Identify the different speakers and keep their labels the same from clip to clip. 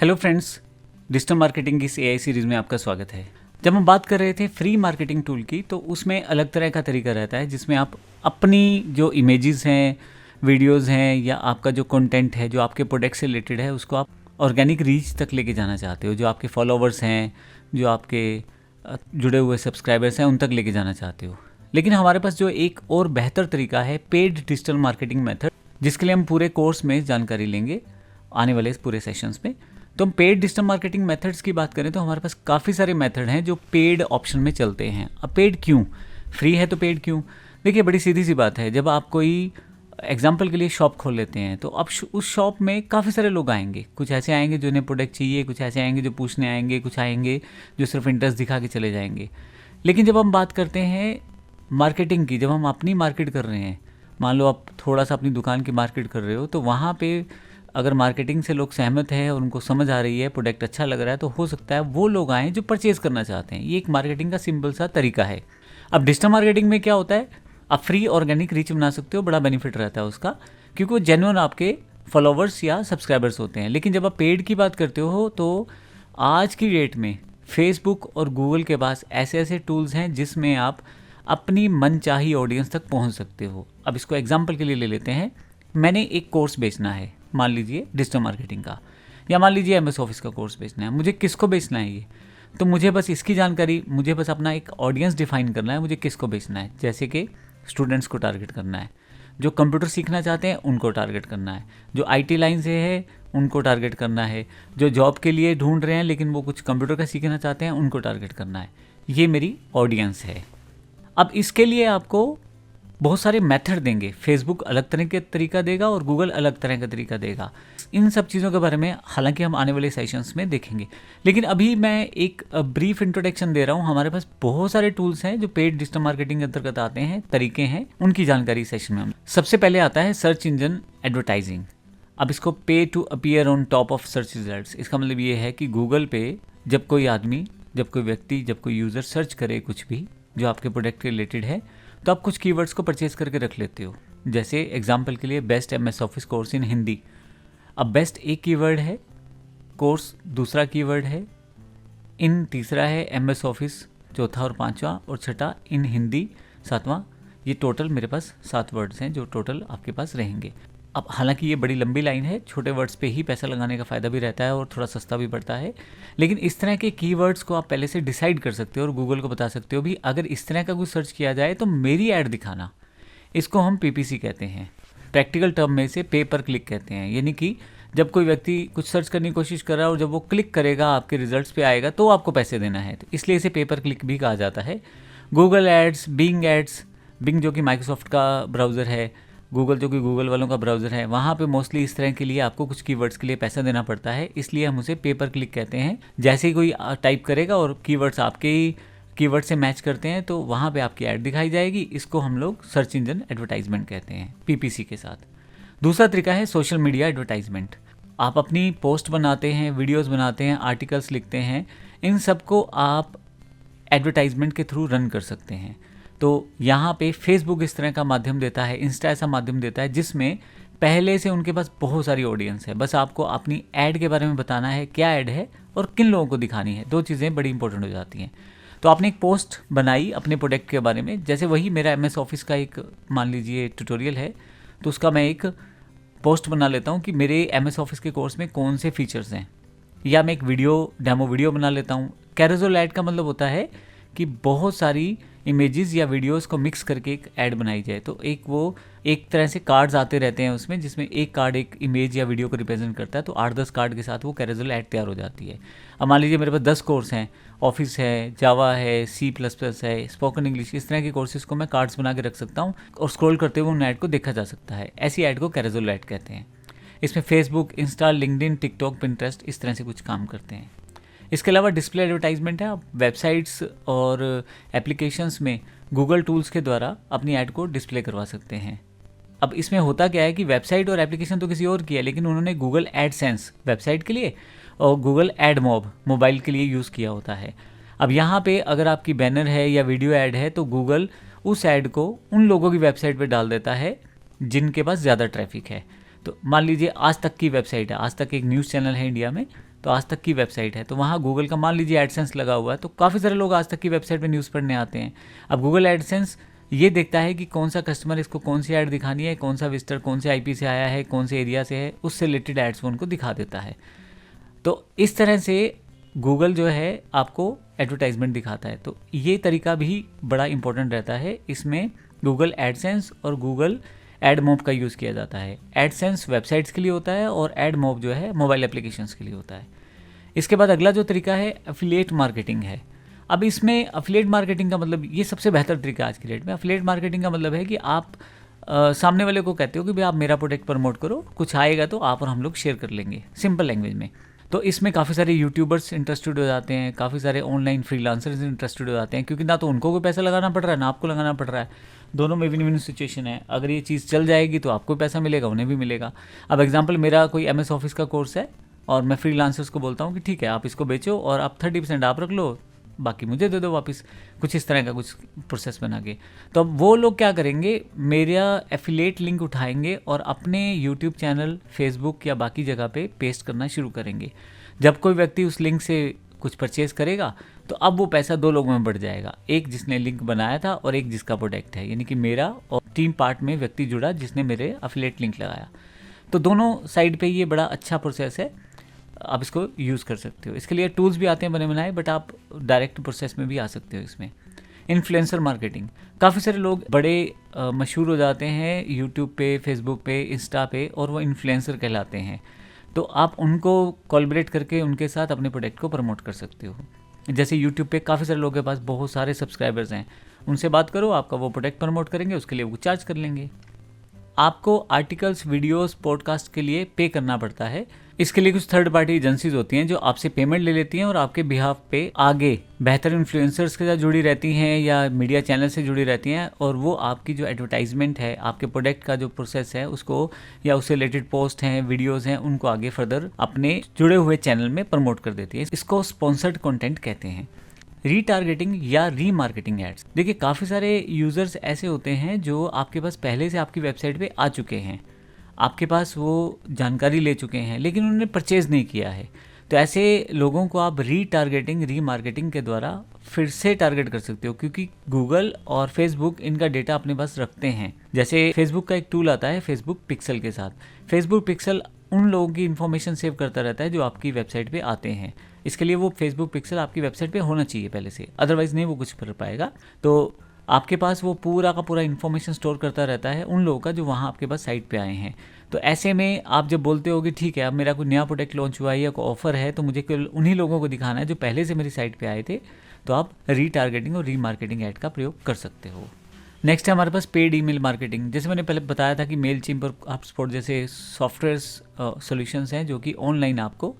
Speaker 1: Hello friends, digital marketing की इस AI series में आपका स्वागत है। जब हम बात कर रहे थे फ्री मार्केटिंग टूल की, तो उसमें अलग तरह का तरीका रहता है जिसमें आप अपनी जो इमेजेस हैं, वीडियोस हैं या आपका जो कंटेंट है जो आपके प्रोडक्ट से रिलेटेड है उसको आप ऑर्गेनिक रीच तक लेके जाना चाहते हो। जो आपके फॉलोवर्स हैं, जो आपके जुड़े हुए सब्सक्राइबर्स हैं, उन तक लेके जाना चाहते हो। लेकिन हमारे पास जो एक और बेहतर तरीका है पेड डिजिटल मार्केटिंग मेथड, जिसके लिए हम पूरे कोर्स में जानकारी लेंगे आने वाले इस पूरे सेशंस में। तो हम पेड डिजिटल मार्केटिंग मेथड्स की बात करें तो हमारे पास काफ़ी सारे मेथड हैं जो पेड ऑप्शन में चलते हैं। अब पेड क्यों, फ्री है तो पेड क्यों? देखिए, बड़ी सीधी सी बात है। जब आप कोई एग्जाम्पल के लिए शॉप खोल लेते हैं तो अब उस शॉप में काफ़ी सारे लोग आएंगे। कुछ ऐसे आएंगे जो उन्हें प्रोडक्ट चाहिए, कुछ ऐसे आएंगे जो पूछने आएंगे, कुछ आएंगे जो सिर्फ इंटरेस्ट दिखा के चले जाएंगे। लेकिन जब हम बात करते हैं मार्केटिंग की, जब हम अपनी मार्केट कर रहे हैं, मान लो आप थोड़ा सा अपनी दुकान की मार्केट कर रहे हो, तो वहाँ पे अगर मार्केटिंग से लोग सहमत हैं और उनको समझ आ रही है, प्रोडक्ट अच्छा लग रहा है, तो हो सकता है वो लोग आएँ जो परचेज़ करना चाहते हैं। ये एक मार्केटिंग का सिंपल सा तरीका है। अब डिजिटल मार्केटिंग में क्या होता है, आप फ्री ऑर्गेनिक रीच बना सकते हो, बड़ा बेनिफिट रहता है उसका, क्योंकि वो जेन्युइन आपके फॉलोवर्स या सब्सक्राइबर्स होते हैं। लेकिन जब आप पेड की बात करते हो तो आज की डेट में फेसबुक और गूगल के पास ऐसे ऐसे टूल्स हैं जिसमें आप अपनी मनचाही ऑडियंस तक पहुंच सकते हो। अब इसको एग्जांपल के लिए ले लेते हैं। मैंने एक कोर्स बेचना है, मान लीजिए डिजिटल मार्केटिंग का, या मान लीजिए एमएस ऑफिस का कोर्स बेचना है। मुझे किसको बेचना है ये, तो मुझे बस इसकी जानकारी, मुझे बस अपना एक ऑडियंस डिफाइन करना है। मुझे किसको बेचना है, जैसे कि स्टूडेंट्स को टारगेट करना है, जो कंप्यूटर सीखना चाहते हैं उनको टारगेट करना है, जो आईटी लाइन से है उनको टारगेट करना है, जो जॉब के लिए ढूंढ रहे हैं लेकिन वो कुछ कंप्यूटर का सीखना चाहते हैं उनको टारगेट करना है। ये मेरी ऑडियंस है। अब इसके लिए आपको बहुत सारे मेथड देंगे। फेसबुक अलग तरह का तरीका देगा और गूगल अलग तरह का तरीका देगा। इन सब चीज़ों के बारे में हालांकि हम आने वाले सेशंस में देखेंगे, लेकिन अभी मैं एक ब्रीफ इंट्रोडक्शन दे रहा हूँ। हमारे पास बहुत सारे टूल्स हैं जो पेड डिजिटल मार्केटिंग के अंतर्गत आते हैं, तरीके हैं, उनकी जानकारी सेशन में हम। सबसे पहले आता है सर्च इंजन एडवर्टाइजिंग। अब इसको pay to appear on top of search results. इसका मतलब ये है कि गूगल पे जब कोई आदमी, जब कोई व्यक्ति, जब कोई यूज़र सर्च करे कुछ भी जो आपके प्रोडक्ट के रिलेटेड है, तो आप कुछ कीवर्ड्स को परचेज करके रख लेते हो। जैसे एग्जांपल के लिए best MS office course in Hindi. अब बेस्ट एक कीवर्ड है, कोर्स दूसरा कीवर्ड है, इन तीसरा है, एमएस ऑफिस चौथा और पांचवा, और छठा इन हिंदी सातवां। ये टोटल मेरे पास 7 वर्ड्स हैं जो टोटल आपके पास रहेंगे। अब हालांकि ये बड़ी लंबी लाइन है, छोटे वर्ड्स पे ही पैसा लगाने का फ़ायदा भी रहता है और थोड़ा सस्ता भी पड़ता है। लेकिन इस तरह के कीवर्ड्स को आप पहले से डिसाइड कर सकते हो और गूगल को बता सकते हो भी अगर इस तरह का कुछ सर्च किया जाए तो मेरी ऐड दिखाना। इसको हम पीपीसी कहते हैं, प्रैक्टिकल टर्म में से पे पर क्लिक कहते हैं। यानी कि जब कोई व्यक्ति कुछ सर्च करने की कोशिश कर रहा है और जब वो क्लिक करेगा, आपके रिजल्ट्स पे आएगा, तो आपको पैसे देना है, तो इसलिए इसे पे पर क्लिक भी कहा जाता है। Google ads, Bing ads, Bing जो कि माइक्रोसॉफ्ट का ब्राउज़र है, गूगल जो कि गूगल वालों का ब्राउज़र है, वहाँ पे मोस्टली इस तरह के लिए आपको कुछ कीवर्ड्स के लिए पैसा देना पड़ता है, इसलिए हम उसे पे पर क्लिक कहते हैं। जैसे ही कोई टाइप करेगा और कीवर्ड्स आपके ही कीवर्ड से मैच करते हैं तो वहाँ पे आपकी ऐड दिखाई जाएगी। इसको हम लोग सर्च इंजन एडवर्टाइजमेंट कहते हैं, पीपीसी के साथ। दूसरा तरीका है सोशल मीडिया एडवर्टाइजमेंट। आप अपनी पोस्ट बनाते हैं, वीडियोज़ बनाते हैं, आर्टिकल्स लिखते हैं, इन सबको आप एडवर्टाइजमेंट के थ्रू रन कर सकते हैं। तो यहाँ पे फेसबुक इस तरह का माध्यम देता है, इंस्टा ऐसा माध्यम देता है जिसमें पहले से उनके पास बहुत सारी ऑडियंस है। बस आपको अपनी ऐड के बारे में बताना है, क्या ऐड है और किन लोगों को दिखानी है। 2 चीज़ें बड़ी इंपॉर्टेंट हो जाती हैं। तो आपने एक पोस्ट बनाई अपने प्रोडक्ट के बारे में, जैसे वही मेरा एमएस ऑफिस का एक मान लीजिए ट्यूटोरियल है, तो उसका मैं एक पोस्ट बना लेता हूँ कि मेरे एमएस ऑफिस के कोर्स में कौन से फीचर्स हैं, या मैं एक वीडियो, डेमो वीडियो बना लेता हूँ। कैरोसेल ऐड का मतलब होता है कि बहुत सारी इमेजेस या वीडियोस को मिक्स करके एक ऐड बनाई जाए। तो एक तरह से कार्ड्स आते रहते हैं उसमें, जिसमें एक कार्ड एक इमेज या वीडियो को रिप्रेजेंट करता है, तो 8-10 कार्ड के साथ वो कैरोसेल ऐड तैयार हो जाती है। अब मान लीजिए मेरे पास 10 कोर्स हैं, ऑफिस है, जावा है, C++ है, स्पोकन इंग्लिश, इस तरह के कोर्सेज को मैं कार्ड्स बना के रख सकता हूँ और स्क्रॉल करते हुए उन ऐड को देखा जा सकता है। ऐसी ऐड को कैरोसेल ऐड कहते हैं। इसमें Facebook, Insta, LinkedIn, TikTok, Pinterest इस तरह से कुछ काम करते हैं। इसके अलावा डिस्प्ले एडवर्टाइजमेंट है। आप वेबसाइट्स और एप्लीकेशंस में गूगल टूल्स के द्वारा अपनी ऐड को डिस्प्ले करवा सकते हैं। अब इसमें होता क्या है कि वेबसाइट और एप्लीकेशन तो किसी और की है, लेकिन उन्होंने गूगल एडसेंस वेबसाइट के लिए और गूगल एडमॉब मोबाइल के लिए यूज़ किया होता है। अब यहाँ पे अगर आपकी बैनर है या वीडियो ऐड है तो गूगल उस ऐड को उन लोगों की वेबसाइट पे डाल देता है जिनके पास ज़्यादा ट्रैफिक है। तो मान लीजिए आज तक की वेबसाइट है, आज तक एक न्यूज़ चैनल है इंडिया में, तो आज तक की वेबसाइट है, तो वहाँ गूगल का मान लीजिए एडसेंस लगा हुआ है, तो काफ़ी सारे लोग आज तक की वेबसाइट पे न्यूज़ पढ़ने आते हैं। अब गूगल एडसेंस ये देखता है कि कौन सा कस्टमर इसको कौन सी ऐड दिखानी है, कौन सा विजिटर कौन से आईपी से आया है, कौन से एरिया से है, उससे रिलेटेड एड्स वो उनको दिखा देता है। तो इस तरह से गूगल जो है आपको एडवर्टाइजमेंट दिखाता है। तो ये तरीका भी बड़ा इंपॉर्टेंट रहता है। इसमें गूगल एडसेंस और गूगल एडमॉब का यूज़ किया जाता है। एडसेंस वेबसाइट्स के लिए होता है और एडमॉब जो है मोबाइल एप्लीकेशंस के लिए होता है। इसके बाद अगला जो तरीका है एफिलिएट मार्केटिंग है। अब इसमें एफिलिएट मार्केटिंग का मतलब, ये सबसे बेहतर तरीका आज की डेट में। एफिलिएट मार्केटिंग का मतलब है कि आप सामने वाले को कहते हो कि भाई आप मेरा प्रोडक्ट प्रमोट करो, कुछ आएगा तो आप और हम लोग शेयर कर लेंगे, सिंपल लैंग्वेज में। तो इसमें काफ़ी सारे यूट्यूबर्स इंटरेस्टेड हो जाते हैं, काफ़ी सारे ऑनलाइन फ्रीलांसर्स इंटरेस्टेड हो जाते हैं, क्योंकि ना तो उनको कोई पैसा लगाना पड़ रहा है ना आपको लगाना पड़ रहा है, दोनों में विन विन सिचुएशन है। अगर ये चीज़ चल जाएगी तो आपको पैसा मिलेगा, उन्हें भी मिलेगा। अब एग्जांपल, मेरा कोई MS ऑफिस का कोर्स है और मैं फ्रीलांसर्स को बोलता हूँ कि ठीक है आप इसको बेचो और आप 30% आप रख लो, बाकी मुझे दे दो वापस, कुछ इस तरह का कुछ प्रोसेस बना के। तो अब वो लोग क्या करेंगे, मेरा एफिलिएट लिंक उठाएंगे और अपने यूट्यूब चैनल, फेसबुक या बाकी जगह पे पेस्ट करना शुरू करेंगे। जब कोई व्यक्ति उस लिंक से कुछ परचेज करेगा तो अब वो पैसा दो लोगों में बढ़ जाएगा, एक जिसने लिंक बनाया था और एक जिसका प्रोडक्ट है, यानी कि मेरा और 3 पार्ट में व्यक्ति जुड़ा जिसने मेरे एफिलिएट लिंक लगाया। तो दोनों साइड पे ये बड़ा अच्छा प्रोसेस है, आप इसको यूज़ कर सकते हो। इसके लिए टूल्स भी आते हैं बने बनाए, बट आप डायरेक्ट प्रोसेस में भी आ सकते हो इसमें। इन्फ्लुएंसर मार्केटिंग, काफ़ी सारे लोग बड़े मशहूर हो जाते हैं यूट्यूब पे, फेसबुक पे, इंस्टा पे, और वो इन्फ्लुएंसर कहलाते हैं। तो आप उनको कोलैबोरेट करके उनके साथ अपने प्रोडक्ट को प्रमोट कर सकते हो। जैसे यूट्यूब पे काफ़ी सारे लोगों के पास बहुत सारे सब्सक्राइबर्स हैं, उनसे बात करो, आपका वो प्रोडक्ट प्रमोट करेंगे, उसके लिए वो चार्ज कर लेंगे। आपको आर्टिकल्स, वीडियोस, पॉडकास्ट के लिए पे करना पड़ता है। इसके लिए कुछ थर्ड पार्टी एजेंसीज होती हैं जो आपसे पेमेंट ले लेती हैं और आपके बिहाफ पे आगे बेहतर इन्फ्लुएंसर्स के साथ जुड़ी रहती हैं या मीडिया चैनल से जुड़ी रहती हैं, और वो आपकी जो एडवर्टाइजमेंट है, आपके प्रोडक्ट का जो प्रोसेस है उसको, या उससे रिलेटेड पोस्ट हैं, वीडियोज़ हैं, उनको आगे फर्दर अपने जुड़े हुए चैनल में प्रमोट कर देती है। इसको स्पॉन्सर्ड कंटेंट कहते हैं। रीटारगेटिंग या रीमार्केटिंग एड्स, देखिए काफ़ी सारे यूज़र्स ऐसे होते हैं जो आपके पास पहले से आपकी वेबसाइट पे आ चुके हैं, आपके पास वो जानकारी ले चुके हैं, लेकिन उन्होंने परचेज़ नहीं किया है। तो ऐसे लोगों को आप रीटारगेटिंग, रीमार्केटिंग के द्वारा फिर से टारगेट कर सकते हो, क्योंकि गूगल और फेसबुक इनका डेटा अपने पास रखते हैं। जैसे फेसबुक का एक टूल आता है फेसबुक पिक्सल के साथ। फेसबुक पिक्सल उन लोगों की इन्फॉर्मेशन सेव करता रहता है जो आपकी वेबसाइट पे आते हैं। इसके लिए वो फेसबुक पिक्सल आपकी वेबसाइट पे होना चाहिए पहले से, अदरवाइज़ नहीं वो कुछ कर पाएगा। तो आपके पास वो पूरा का पूरा इन्फॉर्मेशन स्टोर करता रहता है उन लोगों का जो वहाँ आपके पास साइट पे आए हैं। तो ऐसे में आप जब बोलते हो कि ठीक है अब मेरा कोई नया प्रोडक्ट लॉन्च हुआ है या कोई ऑफर है, तो मुझे केवल उन्हीं लोगों को दिखाना है जो पहले से मेरी साइट पे आए थे, तो आप रीटारगेटिंग और रीमार्केटिंग ऐड का प्रयोग कर सकते हो। नेक्स्ट है हमारे पास पेड ईमेल मार्केटिंग। जैसे मैंने पहले बताया था कि मेलचिम्प और HubSpot जैसे सॉफ्टवेयर सॉल्यूशंस हैं जो कि ऑनलाइन आपको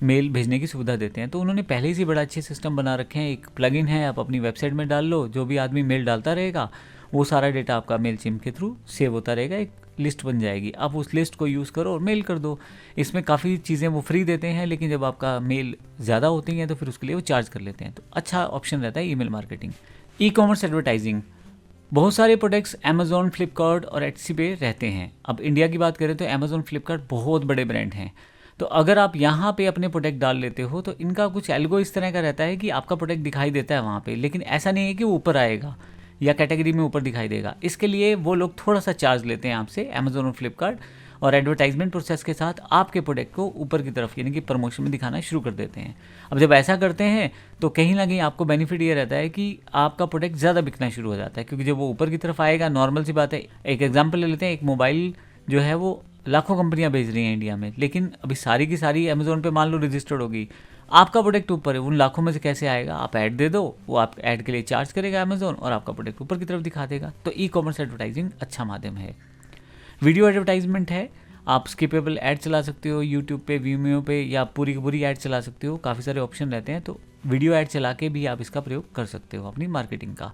Speaker 1: मेल भेजने की सुविधा देते हैं। तो उन्होंने पहले से बड़ा अच्छे सिस्टम बना रखे हैं। एक प्लगइन है, आप अपनी वेबसाइट में डाल लो, जो भी आदमी मेल डालता रहेगा वो सारा डेटा आपका मेलचिम्प के थ्रू सेव होता रहेगा, एक लिस्ट बन जाएगी, आप उस लिस्ट को यूज़ करो और मेल कर दो। इसमें काफ़ी चीज़ें वो फ्री देते हैं, लेकिन जब आपका मेल ज़्यादा होती हैं तो फिर उसके लिए वो चार्ज कर लेते हैं। तो अच्छा ऑप्शन रहता है email marketing. E commerce advertising, बहुत सारे प्रोडक्ट्स अमेज़ॉन, फ्लिपकार्ट और एटसी पे रहते हैं। अब इंडिया की बात करें तो अमेज़ॉन, फ्लिपकार्ट बहुत बड़े ब्रांड हैं। तो अगर आप यहाँ पे अपने प्रोडक्ट डाल लेते हो तो इनका कुछ एल्गो इस तरह का रहता है कि आपका प्रोडक्ट दिखाई देता है वहाँ पे, लेकिन ऐसा नहीं है कि वो ऊपर आएगा या कैटेगरी में ऊपर दिखाई देगा। इसके लिए वो लोग थोड़ा सा चार्ज लेते हैं आपसे, अमेज़ॉन और फ्लिपकार्ट, और एडवर्टाइजमेंट प्रोसेस के साथ आपके प्रोडक्ट को ऊपर की तरफ यानी कि प्रमोशन में दिखाना शुरू कर देते हैं। अब जब ऐसा करते हैं तो कहीं ना कहीं आपको बेनिफिट ये रहता है कि आपका प्रोडक्ट ज़्यादा बिकना शुरू हो जाता है, क्योंकि जब वो ऊपर की तरफ आएगा, नॉर्मल सी बात है। एक एग्जाम्पल ले लेते हैं, एक मोबाइल जो है वो लाखों कंपनियां बेच रही हैं इंडिया में, लेकिन अभी सारी की सारी अमेज़ॉन पे मान लो रजिस्टर्ड होगी, आपका प्रोडक्ट ऊपर है, उन लाखों में से कैसे आएगा? आप ऐड दे दो, वो आप ऐड के लिए चार्ज करेगा अमेज़ॉन और आपका प्रोडक्ट ऊपर की तरफ दिखा देगा। तो ई कॉमर्स एडवर्टाइजिंग अच्छा माध्यम है। वीडियो एडवर्टाइजमेंट है, आप स्किपेबल ऐड चला सकते हो यूट्यूब पे, वीमियो पे, या पूरी की पूरी ऐड चला सकते हो। काफ़ी सारे ऑप्शन रहते हैं, तो वीडियो ऐड चला के भी आप इसका प्रयोग कर सकते हो अपनी मार्केटिंग का।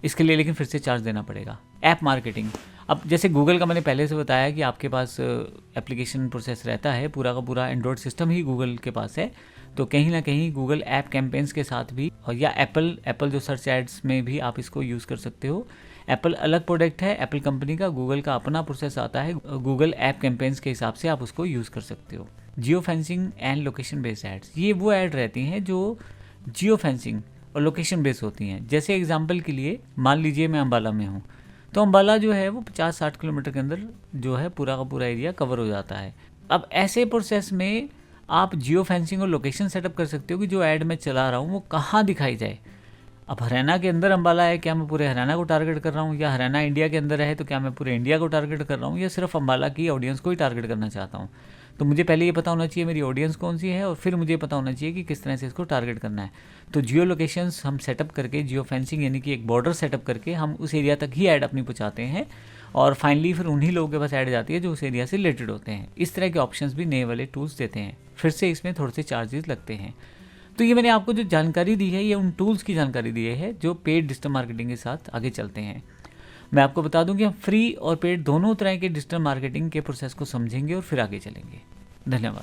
Speaker 1: इसके लिए लेकिन फिर से चार्ज देना पड़ेगा। ऐप मार्केटिंग, अब जैसे गूगल का मैंने पहले से बताया कि आपके पास एप्लीकेशन प्रोसेस रहता है, पूरा का पूरा एंड्रॉयड सिस्टम ही गूगल के पास है, तो कहीं ना कहीं गूगल ऐप कैंपेन्स के साथ भी, और या एप्पल जो सर्च एड्स में भी आप इसको यूज़ कर सकते हो। एप्पल अलग प्रोडक्ट है एप्पल कंपनी का, गूगल का अपना प्रोसेस आता है, गूगल ऐप कैंपेन्स के हिसाब से आप उसको यूज़ कर सकते हो। Geo fencing and location based ads, ये वो ऐड रहती हैं जो जियो फेंसिंग और लोकेशन बेस्ड होती हैं। जैसे एग्जांपल के लिए मान लीजिए मैं अम्बाला में हूँ, तो अम्बाला जो है वो 50-60 किलोमीटर के अंदर जो है पूरा का पूरा एरिया कवर हो जाता है। अब ऐसे प्रोसेस में आप जियो फेंसिंग और लोकेशन सेटअप कर सकते हो कि जो ऐड मैं चला रहा हूँ वो कहाँ दिखाई जाए। अब हरियाणा के अंदर अम्बाला है, क्या मैं पूरे हरियाणा को टारगेट कर रहा हूँ, या हरियाणा इंडिया के अंदर है तो क्या मैं पूरे इंडिया को टारगेट कर रहा हूँ, या सिर्फ अम्बाला की ऑडियंस को ही टारगेट करना चाहता हूँ। तो मुझे पहले ये पता होना चाहिए मेरी ऑडियंस कौन सी है, और फिर मुझे पता होना चाहिए कि किस तरह से इसको टारगेट करना है। तो जियो लोकेशंस हम सेटअप करके, जियो फेंसिंग यानी कि एक बॉर्डर सेटअप करके हम उस एरिया तक ही ऐड अपनी पहुँचाते हैं, और फाइनली फिर उन्हीं लोगों के पास ऐड जाती है जो उस एरिया से रिलेटेड होते हैं। इस तरह के ऑप्शंस भी नए वाले टूल्स देते हैं। फिर से इसमें थोड़े से चार्जेस लगते हैं। तो ये मैंने आपको जो जानकारी दी है, ये उन टूल्स की जानकारी दी है जो पेड डिजिटल मार्केटिंग के साथ आगे चलते हैं। मैं आपको बता दूं कि हम फ्री और पेड दोनों तरह के डिजिटल मार्केटिंग के प्रोसेस को समझेंगे और फिर आगे चलेंगे। धन्यवाद।